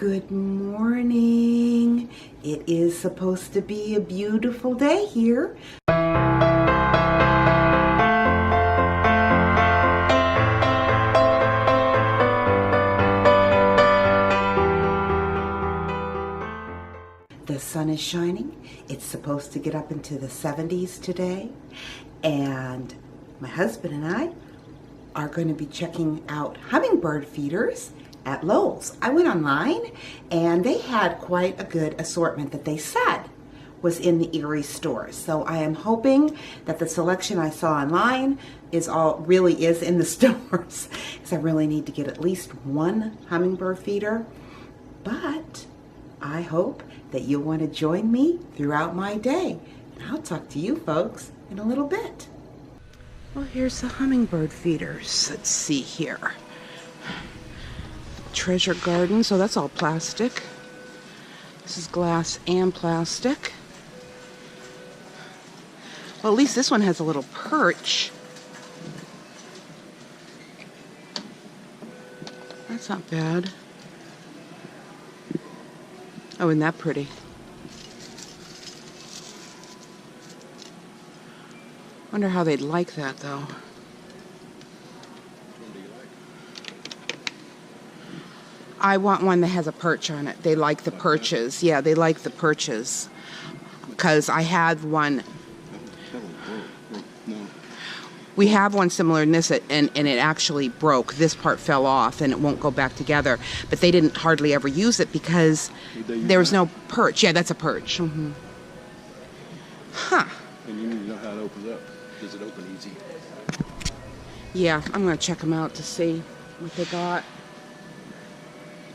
Good morning. It is supposed to be a beautiful day here. The sun is shining. It's supposed to get up into the 70s today. And my husband and I are going to be checking out hummingbird feeders at Lowe's. I went online and they had quite a good assortment that they said was in the Erie stores. So I am hoping that the selection I saw online really is in the stores, because I really need to get at least one hummingbird feeder. But I hope that you'll want to join me throughout my day. And I'll talk to you folks in a little bit. Well, here's the hummingbird feeders. Let's see here. Treasure Garden, so that's all plastic. This is glass and plastic. Well, at least this one has a little perch. That's not bad. Oh, isn't that pretty? Wonder how they'd like that, though. I want one that has a perch on it. They like the perches. Yeah, they like the perches. Because I had one. We have one similar in this, and it actually broke. This part fell off, and it won't go back together. But they didn't hardly ever use it because there was no perch. Yeah, that's a perch. Mm-hmm. Huh. And you need to know how it opens up. Does it open easy? Yeah, I'm going to check them out to see what they got.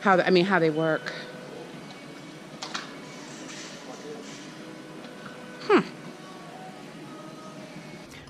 How they work.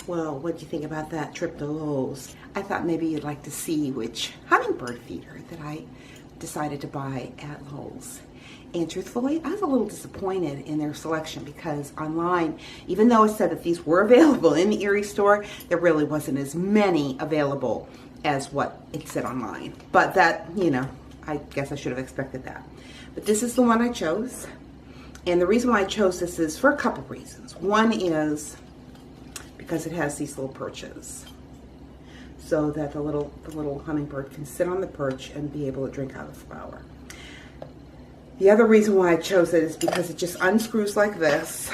Well, what do you think about that trip to Lowe's? I thought maybe you'd like to see which hummingbird feeder that I decided to buy at Lowe's. And truthfully, I was a little disappointed in their selection because online, even though it said that these were available in the Erie store, there really wasn't as many available as what it said online. But that, I guess I should have expected that. But this is the one I chose. And the reason why I chose this is for a couple reasons. One is because it has these little perches, so that the little hummingbird can sit on the perch and be able to drink out of the flower. The other reason why I chose it is because it just unscrews like this,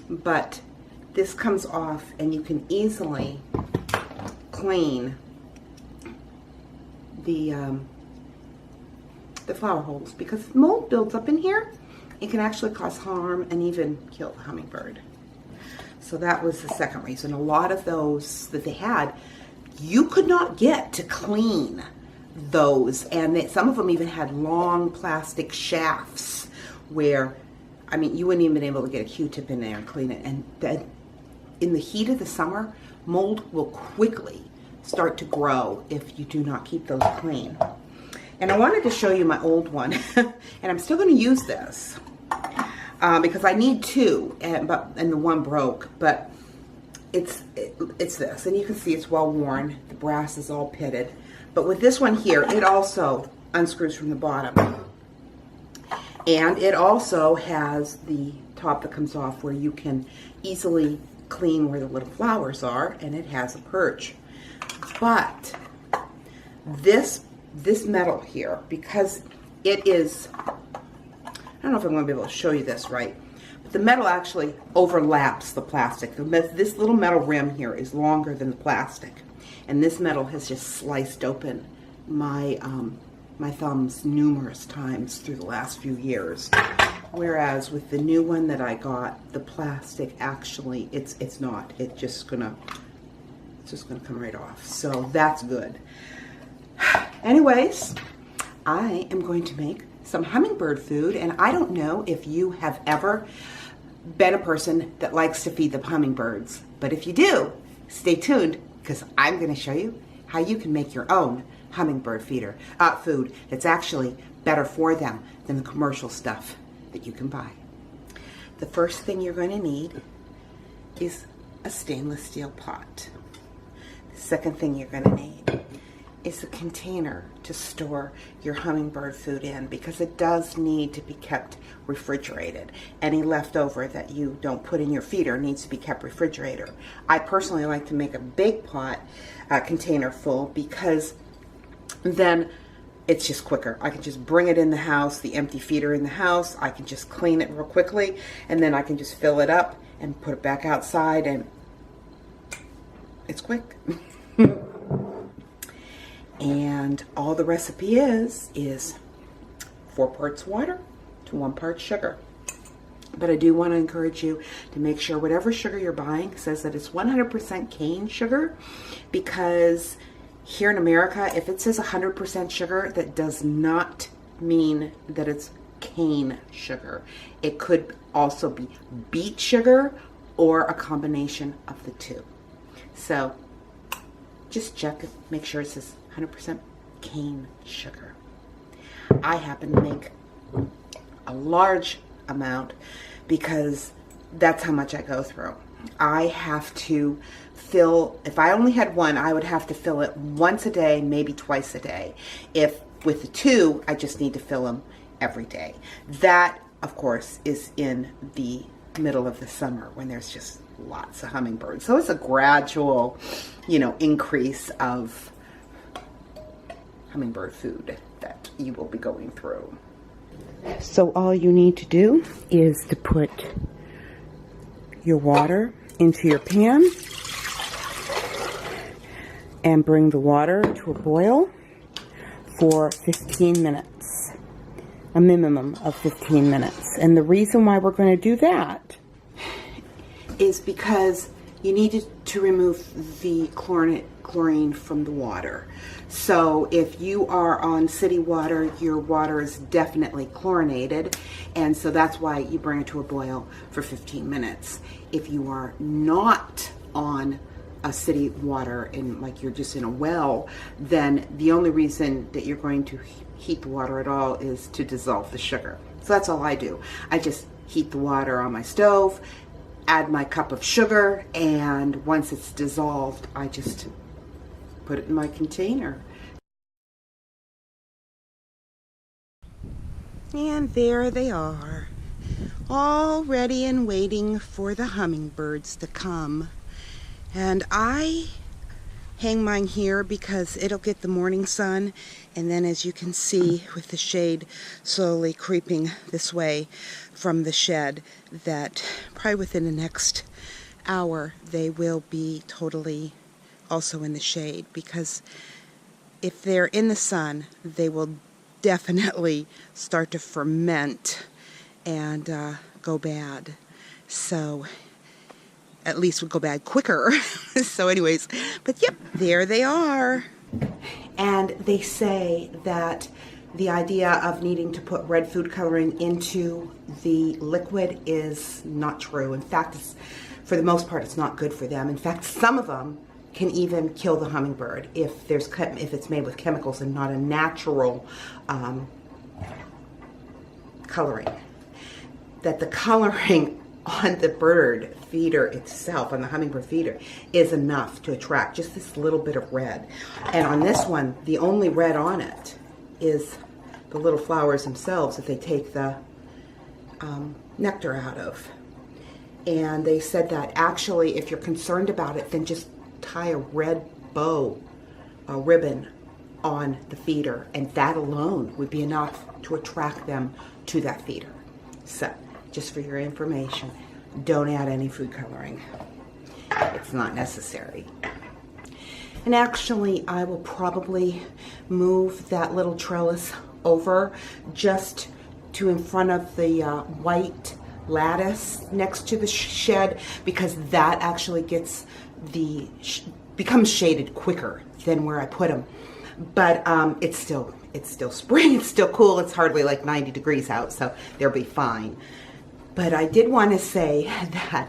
but this comes off and you can easily clean the flower holes, because if mold builds up in here, it can actually cause harm and even kill the hummingbird. So that was the second reason. A lot of those that they had, you could not get to clean those, and some of them even had long plastic shafts where, you wouldn't even been able to get a Q-tip in there and clean it. And in the heat of the summer, mold will quickly start to grow if you do not keep those clean. And I wanted to show you my old one, and I'm still going to use this because I need two, and the one broke, but it's this, and you can see it's well worn. The brass is all pitted, but with this one here, it also unscrews from the bottom, and it also has the top that comes off where you can easily clean where the little flowers are, and it has a perch. But this metal here, because it is, I don't know if I'm going to be able to show you this right, but the metal actually overlaps the plastic. This little metal rim here is longer than the plastic, and this metal has just sliced open my thumbs numerous times through the last few years. Whereas with the new one that I got, the plastic actually, it's just gonna come right off. So that's good. Anyways, I am going to make some hummingbird food, and I don't know if you have ever been a person that likes to feed the hummingbirds, but if you do, stay tuned, because I'm going to show you how you can make your own hummingbird feeder food that's actually better for them than the commercial stuff that you can buy. The first thing you're going to need is a stainless steel pot. The second thing you're going to need is the container to store your hummingbird food in, because it does need to be kept refrigerated. Any leftover that you don't put in your feeder needs to be kept refrigerated. I personally like to make a big pot container full, because then it's just quicker. I can just bring it in the house, the empty feeder in the house. I can just clean it real quickly, and then I can just fill it up and put it back outside, and it's quick. And all the recipe is 4 parts water to 1 part sugar. But I do want to encourage you to make sure whatever sugar you're buying says that it's 100% cane sugar, because here in America, if it says 100% sugar, that does not mean that it's cane sugar. It could also be beet sugar or a combination of the two. So just check it, make sure it says 100% cane sugar. I happen to make a large amount because that's how much I go through. I have to fill, if I only had one, I would have to fill it once a day, maybe twice a day. If with the 2, I just need to fill them every day. That, of course, is in the middle of the summer when there's just lots of hummingbirds. So it's a gradual, increase of hummingbird food that you will be going through. So all you need to do is to put your water into your pan and bring the water to a boil for 15 minutes, a minimum of 15 minutes. And the reason why we're going to do that is because you need to remove the chlorine from the water. So if you are on city water, your water is definitely chlorinated, and so that's why you bring it to a boil for 15 minutes. If you are not on a city water and like you're just in a well, then the only reason that you're going to heat the water at all is to dissolve the sugar. So that's all I do. I just heat the water on my stove, add my cup of sugar, and once it's dissolved, I just put it in my container. And there they are, all ready and waiting for the hummingbirds to come. And I hang mine here because it'll get the morning sun, and then as you can see with the shade slowly creeping this way from the shed, that probably within the next hour they will be totally also in the shade, because if they're in the sun they will definitely start to ferment and go bad. So at least would go bad quicker. So anyways, but yep, there they are. And they say that the idea of needing to put red food coloring into the liquid is not true. In fact, for the most part, it's not good for them. In fact, some of them can even kill the hummingbird if it's made with chemicals and not a natural coloring. That the coloring on the bird feeder itself, on the hummingbird feeder, is enough to attract just this little bit of red. And on this one, the only red on it is the little flowers themselves that they take the nectar out of. And they said that actually, if you're concerned about it, then just tie a red bow, a ribbon on the feeder, and that alone would be enough to attract them to that feeder. So, just for your information, don't add any food coloring. It's not necessary. And actually, I will probably move that little trellis over just to in front of the white lattice next to the shed, because that actually gets becomes shaded quicker than where I put them. But it's still spring, it's still cool, it's hardly like 90 degrees out, so they'll be fine. But I did want to say that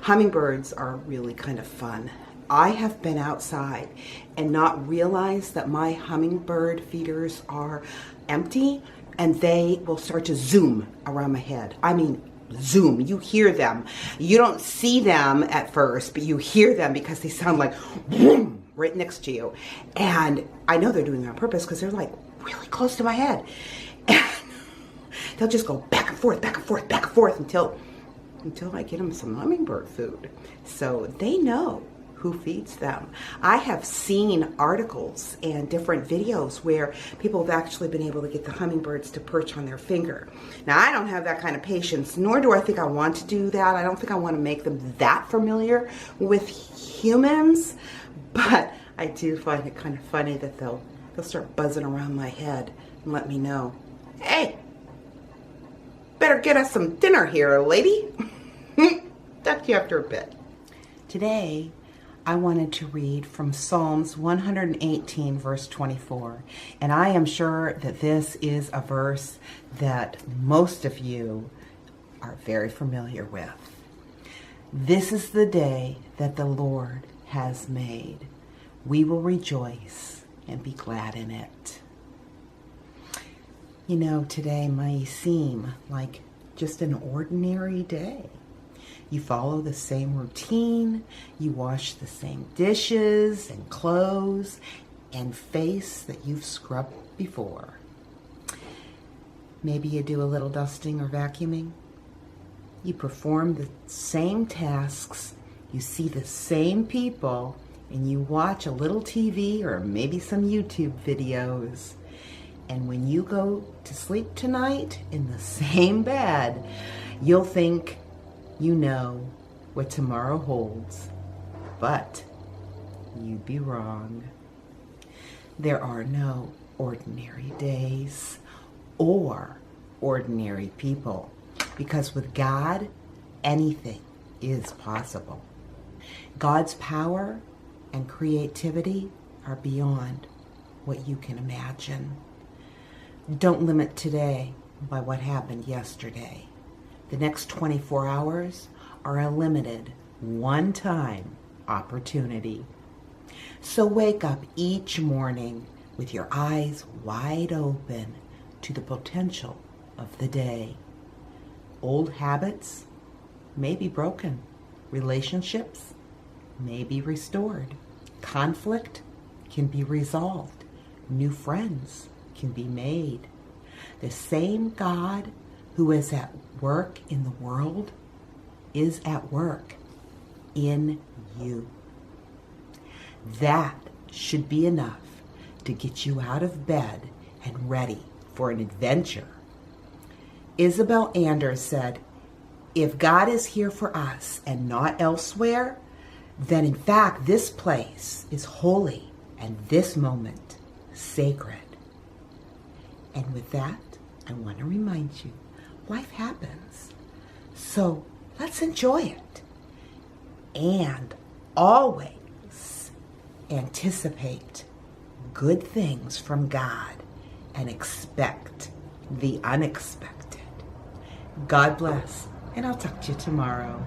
hummingbirds are really kind of fun. I have been outside and not realized that my hummingbird feeders are empty, and they will start to zoom around my head. I mean, zoom. You hear them. You don't see them at first, but you hear them because they sound like boom, right next to you. And I know they're doing it on purpose because they're like really close to my head. And they'll just go back and forth, back and forth, back and forth until I get them some hummingbird food. So they know who feeds them. I have seen articles and different videos where people have actually been able to get the hummingbirds to perch on their finger. Now, I don't have that kind of patience, nor do I think I want to do that. I don't think I want to make them that familiar with humans, but I do find it kind of funny that they'll start buzzing around my head and let me know, hey, better get us some dinner here, lady. Talk to you after a bit. Today, I wanted to read from Psalms 118, verse 24. And I am sure that this is a verse that most of you are very familiar with. This is the day that the Lord has made. We will rejoice and be glad in it. You know, today may seem like just an ordinary day. You follow the same routine, you wash the same dishes and clothes and face that you've scrubbed before. Maybe you do a little dusting or vacuuming. You perform the same tasks, you see the same people, and you watch a little TV or maybe some YouTube videos. And when you go to sleep tonight in the same bed, you'll think you know what tomorrow holds, but you'd be wrong. There are no ordinary days or ordinary people, because with God, anything is possible. God's power and creativity are beyond what you can imagine. Don't limit today by what happened yesterday. The next 24 hours are a limited, one-time opportunity. So wake up each morning with your eyes wide open to the potential of the day. Old habits may be broken. Relationships may be restored. Conflict can be resolved. New friends can be made. The same God who is at work in the world is at work in you. That should be enough to get you out of bed and ready for an adventure. Isabel Anders said, if God is here for us and not elsewhere, then in fact this place is holy and this moment sacred. And with that, I want to remind you, life happens. So let's enjoy it. And always anticipate good things from God and expect the unexpected. God bless, and I'll talk to you tomorrow.